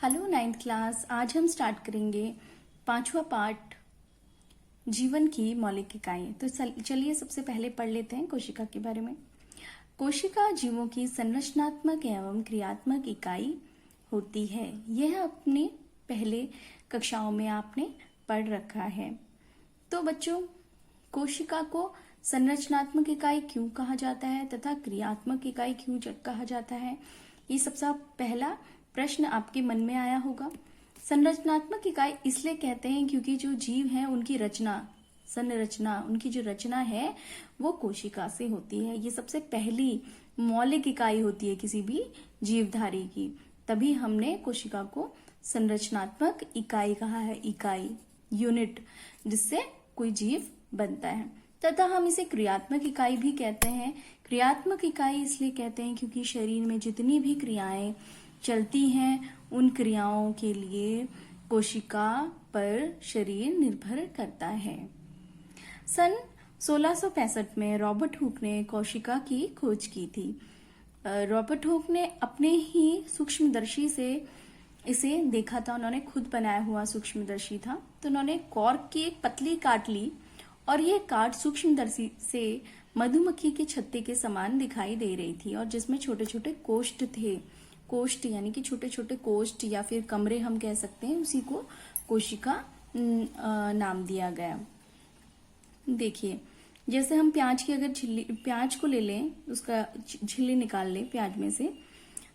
Hello ninth class. आज हम start करेंगे पांचवा पार्ट जीवन की मौलिक इकाई। तो चलिए सबसे पहले पढ़ लेते हैं कोशिका के बारे में। कोशिका जीवों की संरचनात्मक एवं क्रियात्मक इकाई होती है। यह अपने पहले कक्षाओं में आपने पढ़ रखा है। तो बच्चों, कोशिका को संरचनात्मक इकाई क्यों कहा जाता है तथा क्रियात्मक इकाई क्यों कहा जाता है, ये सबसे पहला प्रश्न आपके मन में आया होगा। संरचनात्मक इकाई इसलिए कहते हैं क्योंकि जो जीव हैं उनकी उनकी जो रचना है वो कोशिका से होती है। ये सबसे पहली मौलिक इकाई होती है किसी भी जीवधारी की। तभी हमने कोशिका को संरचनात्मक इकाई कहा है, इकाई, यूनिट, जिससे कोई जीव बनता है। तथा हम इसे क्रियात्मक इकाई भी कहते हैं। क्रियात्मक इकाई इसलिए कहते हैं क्योंकि शरीर में जितनी भी क्रियाएं चलती हैं उन क्रियाओं के लिए कोशिका पर शरीर निर्भर करता है। सन 1665 में रॉबर्ट हुक ने कोशिका की खोज की थी। रॉबर्ट हुक ने अपने ही सूक्ष्मदर्शी से इसे देखा था। उन्होंने खुद बनाया हुआ सूक्ष्मदर्शी था। तो उन्होंने कॉर्क की एक पतली काट ली और ये काट सूक्ष्मदर्शी से मधुमक्खी के छत्ते के समान दिखाई दे रही थी और जिसमें छोटे छोटे कोष्ठ थे। कोष्ठ यानी कि छोटे छोटे कोष्ठ या फिर कमरे हम कह सकते हैं, उसी को कोशिका नाम दिया गया। देखिए, जैसे हम प्याज की अगर प्याज को ले लें, उसका झिल्ली निकाल लें प्याज में से,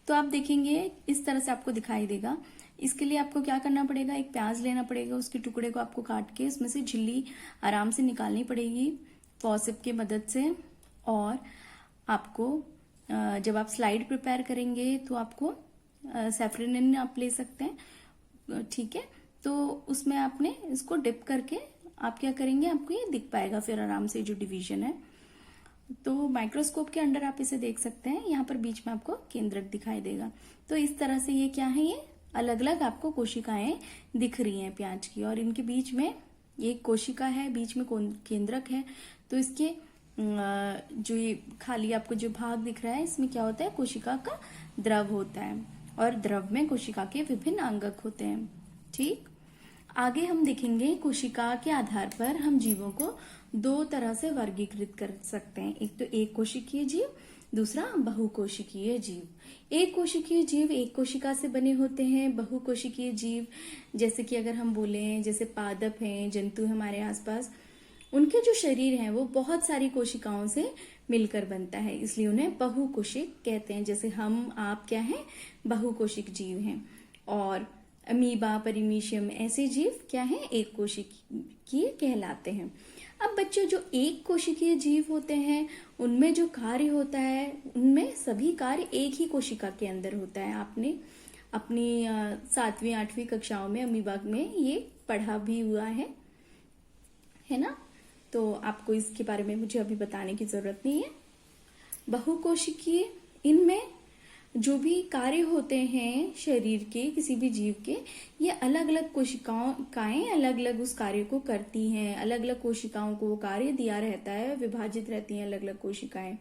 तो आप देखेंगे इस तरह से आपको दिखाई देगा। इसके लिए आपको क्या करना पड़ेगा, एक प्याज लेना पड़ेगा, उसके टुकड़े को आपको काट के उसमें से झिल्ली आराम से निकालनी पड़ेगी फॉसेप की मदद से। और आपको जब आप स्लाइड प्रिपेयर करेंगे तो आपको सैफरन आप ले सकते हैं, ठीक है। तो उसमें आपने इसको डिप करके आप क्या करेंगे, आपको ये दिख पाएगा फिर आराम से जो डिवीजन है। तो माइक्रोस्कोप के अंडर आप इसे देख सकते हैं। यहाँ पर बीच में आपको केंद्रक दिखाई देगा। तो इस तरह से ये क्या है, ये अलग अलग आपको कोशिकाएं दिख रही हैं प्याज की, और इनके बीच में एक कोशिका है, बीच में केंद्रक है। तो इसके जो ये खाली आपको जो भाग दिख रहा है, इसमें क्या होता है, कोशिका का द्रव होता है और द्रव में कोशिका के विभिन्न अंगक होते हैं। ठीक, आगे हम देखेंगे कोशिका के आधार पर हम जीवों को दो तरह से वर्गीकृत कर सकते हैं। एक तो एक कोशिकीय जीव, दूसरा बहुकोशिकीय जीव। एक कोशिकीय जीव एक कोशिका से बने होते हैं। बहुकोशिकीय जीव जैसे कि अगर हम बोले, जैसे पादप हैं, जंतु हमारे आसपास, उनके जो शरीर है वो बहुत सारी कोशिकाओं से मिलकर बनता है, इसलिए उन्हें बहुकोशिक कहते हैं। जैसे हम आप क्या हैं, बहुकोशिक जीव हैं। और अमीबा, परिमीशियम, ऐसे जीव क्या हैं, एक कोशिकीय कहलाते हैं। अब बच्चों, जो एक कोशिकीय जीव होते हैं उनमें जो कार्य होता है, उनमें सभी कार्य एक ही कोशिका के अंदर होता है। आपने अपनी 7वीं 8वीं कक्षाओं में अमीबा में ये पढ़ा भी हुआ है ना। तो आपको इसके बारे में मुझे अभी बताने की जरूरत नहीं है। बहुकोशिकीय, इनमें जो भी कार्य होते हैं शरीर के किसी भी जीव के, ये अलग अलग कोशिकाएं अलग अलग उस कार्य को करती हैं। अलग अलग कोशिकाओं को वो कार्य दिया रहता है, विभाजित रहती हैं अलग अलग कोशिकाएं।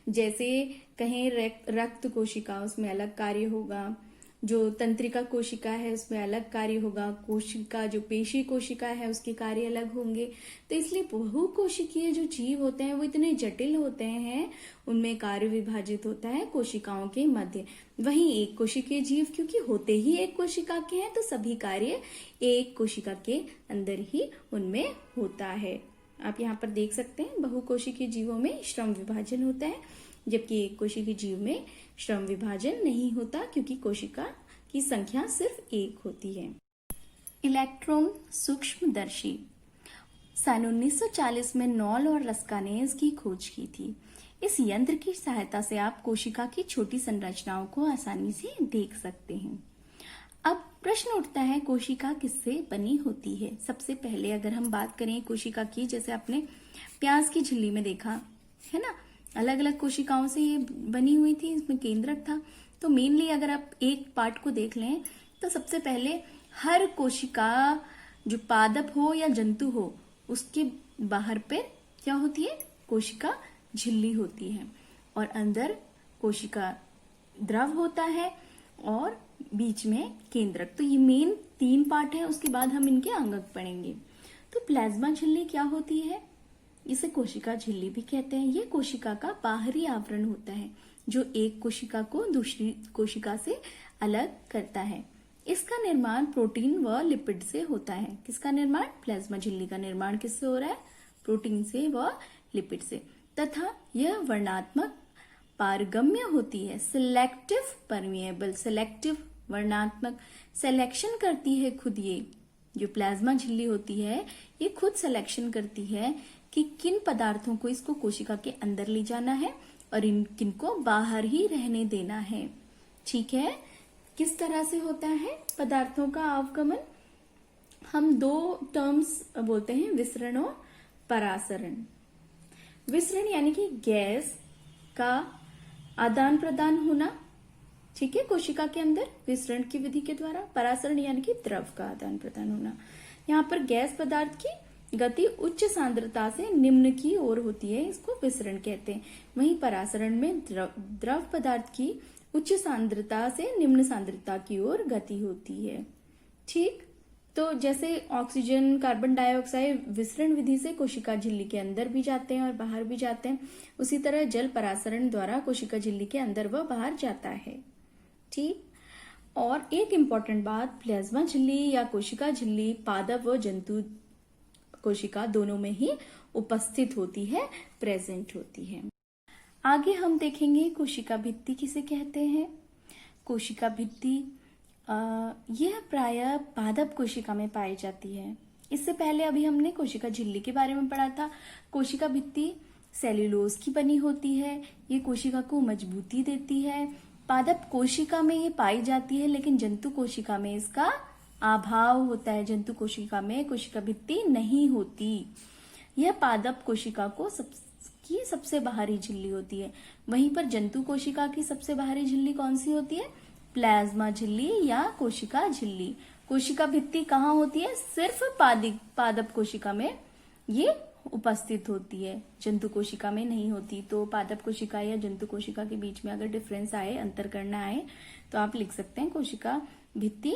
जैसे कहें रक्त कोशिका, उसमें अलग कार्य होगा। जो तंत्रिका कोशिका है उसमें अलग कार्य होगा। कोशिका जो पेशी कोशिका है उसके कार्य अलग होंगे। तो इसलिए बहुकोशिकीय जो जीव होते हैं वो इतने जटिल होते हैं, उनमें कार्य विभाजित होता है कोशिकाओं के मध्य। वहीं एक कोशिकीय जीव क्योंकि होते ही एक कोशिका के हैं, तो सभी कार्य एक कोशिका के अंदर ही उनमें होता है। आप यहाँ पर देख सकते हैं, बहुकोशिकीय जीवों में श्रम विभाजन होता है, जबकि एक कोशिकीय जीव में श्रम विभाजन नहीं होता क्योंकि कोशिका की संख्या सिर्फ एक होती है। इलेक्ट्रॉन सूक्ष्मदर्शी। सन 1940 में नॉल और रस्का ने इसकी खोज की थी। इस यंत्र की सहायता से आप कोशिका की छोटी संरचनाओं को आसानी से देख सकते हैं। अब प्रश्न उठता है, कोशिका किससे बनी होती है। सबसे पहले अगर हम बात करें कोशिका की, जैसे आपने प्याज की झिल्ली में देखा है ना, अलग अलग कोशिकाओं से ये बनी हुई थी, इसमें केंद्रक था। तो मेनली अगर आप एक पार्ट को देख लें तो सबसे पहले हर कोशिका, जो पादप हो या जंतु हो, उसके बाहर पे क्या होती है, कोशिका झिल्ली होती है और अंदर कोशिका द्रव होता है और बीच में केंद्रक। तो ये मेन 3 पार्ट है, उसके बाद हम इनके अंगक पढ़ेंगे। तो प्लाज्मा झिल्ली क्या होती है? इसे कोशिका झिल्ली भी कहते हैं। ये कोशिका का बाहरी आवरण होता है जो एक कोशिका को दूसरी कोशिका से अलग करता है। इसका निर्माण प्रोटीन व लिपिड से होता है। किसका निर्माण? प्लाज्मा झिल्ली का निर्माण किससे हो रहा है? प्रोटीन से व लिपिड से। तथा यह वर्णात्मक पारगम्य होती है, सिलेक्टिव परमिएबल। सिलेक्टिव वर्णात्मक, सिलेक्शन करती है खुद। ये जो प्लाज्मा झिल्ली होती है ये खुद सिलेक्शन करती है कि किन पदार्थों को इसको कोशिका के अंदर ले जाना है और किन को बाहर ही रहने देना है। ठीक है, किस तरह से होता है पदार्थों का आवागमन? हम 2 टर्म्स बोलते हैं, विसरण और परासरण। विसरण यानी कि गैस का आदान प्रदान होना, ठीक है, कोशिका के अंदर विसरण की विधि के द्वारा। परासरण यानी कि द्रव का आदान प्रदान होना। यहाँ पर गैस पदार्थ की गति उच्च सांद्रता से निम्न की ओर होती है, इसको विसरण कहते हैं। वहीं परासरण में द्रव पदार्थ की उच्च सांद्रता से निम्न सांद्रता की ओर गति होती है। ठीक, तो जैसे ऑक्सीजन, कार्बन डाइऑक्साइड विसरण विधि से कोशिका झिल्ली के अंदर भी जाते हैं और बाहर भी जाते हैं, उसी तरह जल परासरण द्वारा कोशिका झिल्ली के अंदर व बाहर जाता है। ठीक, और एक इम्पॉर्टेंट बात, प्लाज्मा झिल्ली या कोशिका झिल्ली पादप व जंतु कोशिका दोनों में ही उपस्थित होती है, प्रेजेंट होती है। आगे हम देखेंगे कोशिका भित्ति किसे कहते हैं। कोशिका भित्ति यह प्रायः पादप कोशिका में पाई जाती है। इससे पहले अभी हमने कोशिका झिल्ली के बारे में पढ़ा था। कोशिका भित्ति सेल्यूलोज की बनी होती है, ये कोशिका को मजबूती देती है। पादप कोशिका में ये पाई जाती है, लेकिन जंतु कोशिका में इसका अभाव होता है। जंतु कोशिका में कोशिका भित्ति नहीं होती। यह पादप कोशिका को सबसे बाहरी झिल्ली होती है। वहीं पर जंतु कोशिका की सबसे बाहरी झिल्ली कौन सी होती है? प्लाज्मा झिल्ली या कोशिका झिल्ली। कोशिका भित्ति कहाँ होती है? सिर्फ पादप कोशिका में ये उपस्थित होती है, जंतु कोशिका में नहीं होती। तो पादप कोशिका या जंतु कोशिका के बीच में अगर डिफरेंस आए, अंतर करना आए, तो आप लिख सकते हैं कोशिका भित्ति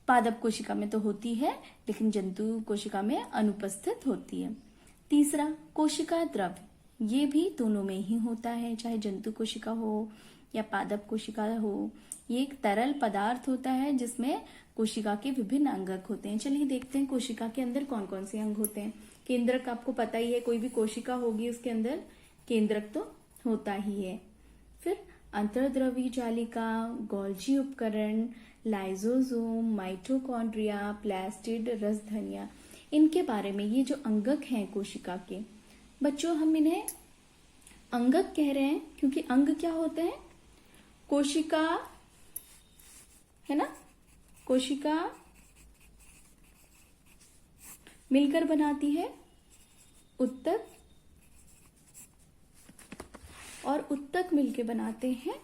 पादप कोशिका में तो होती है, लेकिन जंतु कोशिका में अनुपस्थित होती है। तीसरा, कोशिका द्रव, ये भी दोनों में ही होता है, चाहे जंतु कोशिका हो या पादप कोशिका हो। ये एक तरल पदार्थ होता है जिसमें कोशिका के विभिन्न अंगक होते हैं। चलिए देखते हैं कोशिका के अंदर कौन कौन से अंग होते हैं। केंद्रक आपको पता ही है, कोई भी कोशिका होगी उसके अंदर केंद्रक तो होता ही है। फिर अंतर्द्रवी जालिका, गोल्जी उपकरण, लाइसोसोम, माइटोकॉन्ड्रिया, प्लास्टिड, रसधनिया, इनके बारे में ये जो अंगक हैं कोशिका के, बच्चों हम इन्हें अंगक कह रहे हैं क्योंकि अंग क्या होते हैं? कोशिका है ना, कोशिका मिलकर बनाती है उत्तक, और उत्तक मिलकर बनाते हैं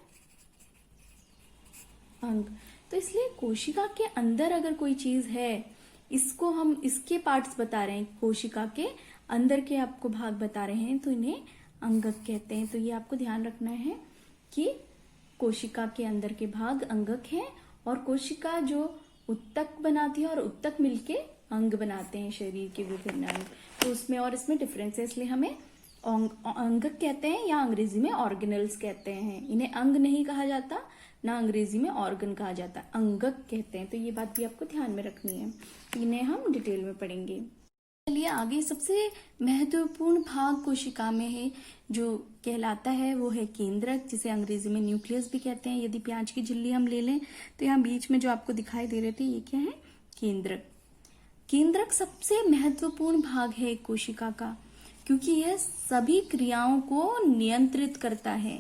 अंग। तो इसलिए कोशिका के अंदर अगर कोई चीज है, इसको हम इसके पार्ट्स बता रहे हैं, कोशिका के अंदर के आपको भाग बता रहे हैं, तो इन्हें अंगक कहते हैं। तो ये आपको ध्यान रखना है कि कोशिका के अंदर के भाग अंगक हैं, और कोशिका जो उत्तक बनाती है और उत्तक मिलके अंग बनाते हैं शरीर के विभिन्न अंग। तो उसमें और इसमें डिफरेंस है, इसलिए हमें अंगक कहते हैं या अंग्रेजी में ऑर्गेनल्स कहते हैं। इन्हें अंग नहीं कहा जाता, ना अंग्रेजी में ऑर्गन कहा जाता, अंगक कहते हैं। तो ये बात भी आपको ध्यान में रखनी है, इन्हें हम डिटेल में पढ़ेंगे। चलिए आगे, सबसे महत्वपूर्ण भाग कोशिका में है जो कहलाता है वो है केंद्रक, जिसे अंग्रेजी में न्यूक्लियस भी कहते हैं। यदि प्याज की झिल्ली हम ले लें तो यहाँ बीच में जो आपको दिखाई दे रहे थे ये क्या है? केंद्रक। केंद्रक सबसे महत्वपूर्ण भाग है कोशिका का, क्योंकि यह सभी क्रियाओं को नियंत्रित करता है।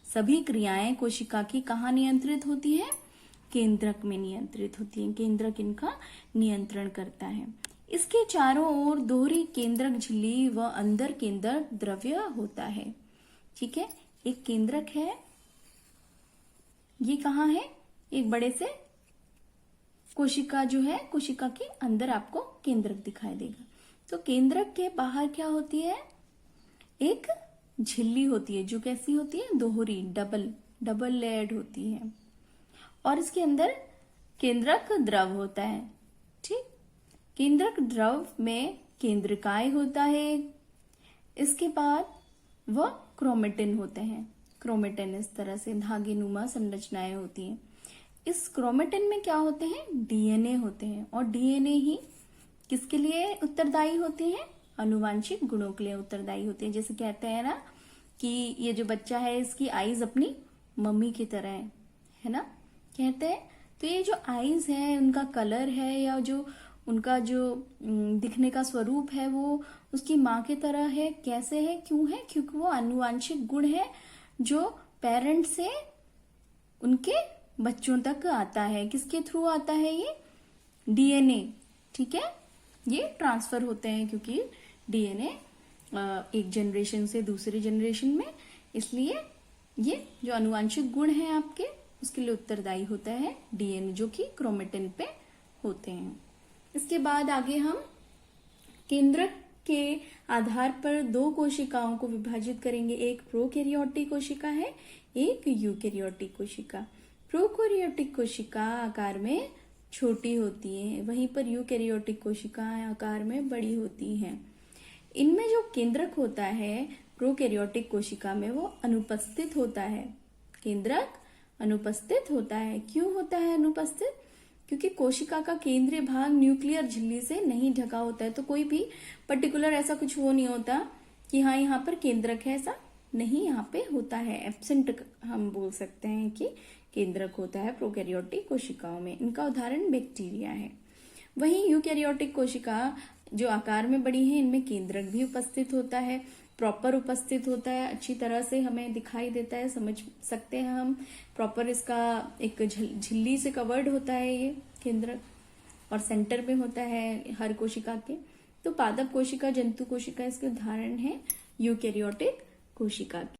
सभी क्रियाएं कोशिका की कहाँ नियंत्रित होती है? केंद्रक में नियंत्रित होती है। केंद्रक इनका नियंत्रण करता है। इसके चारों ओर दोहरी केंद्रक झिल्ली व अंदर केंद्रक द्रव्य होता है। ठीक है, एक केंद्रक है, ये कहाँ है? एक बड़े से कोशिका जो है, कोशिका के अंदर आपको केंद्रक दिखाई देगा। तो केंद्रक के बाहर क्या होती है? एक झिल्ली होती है, जो कैसी होती है? दोहरी, डबल लेयर्ड होती है। और इसके अंदर केंद्रक द्रव होता है। ठीक, केंद्रक द्रव में केंद्रकाय होता है। इसके बाद वह क्रोमेटिन होते हैं। क्रोमेटिन इस तरह से धागे नुमा संरचनाएं होती हैं। इस क्रोमेटिन में क्या होते हैं? डीएनए होते हैं। और डीएनए ही किसके लिए उत्तरदायी होते हैं? आनुवांशिक गुणों के लिए उत्तरदायी होते हैं। जैसे कहते हैं ना कि ये जो बच्चा है इसकी आईज अपनी मम्मी की तरह है ना, कहते हैं। तो ये जो आईज है उनका कलर है या जो उनका जो दिखने का स्वरूप है वो उसकी माँ की तरह है। कैसे है, क्यों है? क्योंकि वो आनुवांशिक गुण है जो पेरेंट से उनके बच्चों तक आता है। किसके थ्रू आता है? ये डीएनए। ठीक है, ये ट्रांसफर होते हैं क्योंकि डीएनए एक जनरेशन से दूसरे जनरेशन में, इसलिए ये जो आनुवांशिक गुण हैं आपके उसके लिए उत्तरदायी होता है डीएनए, जो कि क्रोमेटिन पे होते हैं। इसके बाद आगे हम केंद्रक के आधार पर दो कोशिकाओं को विभाजित करेंगे। एक प्रोकैरियोटिक कोशिका है, एक यूकैरियोटिक कोशिका। प्रोकैरियोटिक कोशिका आकार में छोटी होती है, वहीं पर यूकैरियोटिक कोशिकाएं आकार में बड़ी होती हैं। इनमें जो केंद्रक होता है प्रोकैरियोटिक कोशिका में वो अनुपस्थित होता है। केंद्रक अनुपस्थित होता है। क्यों होता है अनुपस्थित? क्योंकि कोशिका का केंद्रीय भाग न्यूक्लियर झिल्ली से नहीं ढका होता है। तो कोई भी पर्टिकुलर ऐसा कुछ वो नहीं होता कि हाँ यहाँ पर केंद्रक है, ऐसा नहीं यहाँ पे होता है। एब्सेंट हम बोल सकते हैं कि केंद्रक होता है प्रोकैरियोटिक कोशिकाओं में। इनका उदाहरण बैक्टीरिया है। वहीं यूकैरियोटिक कोशिका जो आकार में बड़ी है इनमें केंद्रक भी उपस्थित होता है, प्रॉपर उपस्थित होता है, अच्छी तरह से हमें दिखाई देता है, समझ सकते हैं हम। प्रॉपर इसका एक झिल्ली से कवर्ड होता है ये केंद्रक, और सेंटर में होता है हर कोशिका के। तो पादप कोशिका, जंतु कोशिका इसके उदाहरण है यूकैरियोटिक कोशिका के।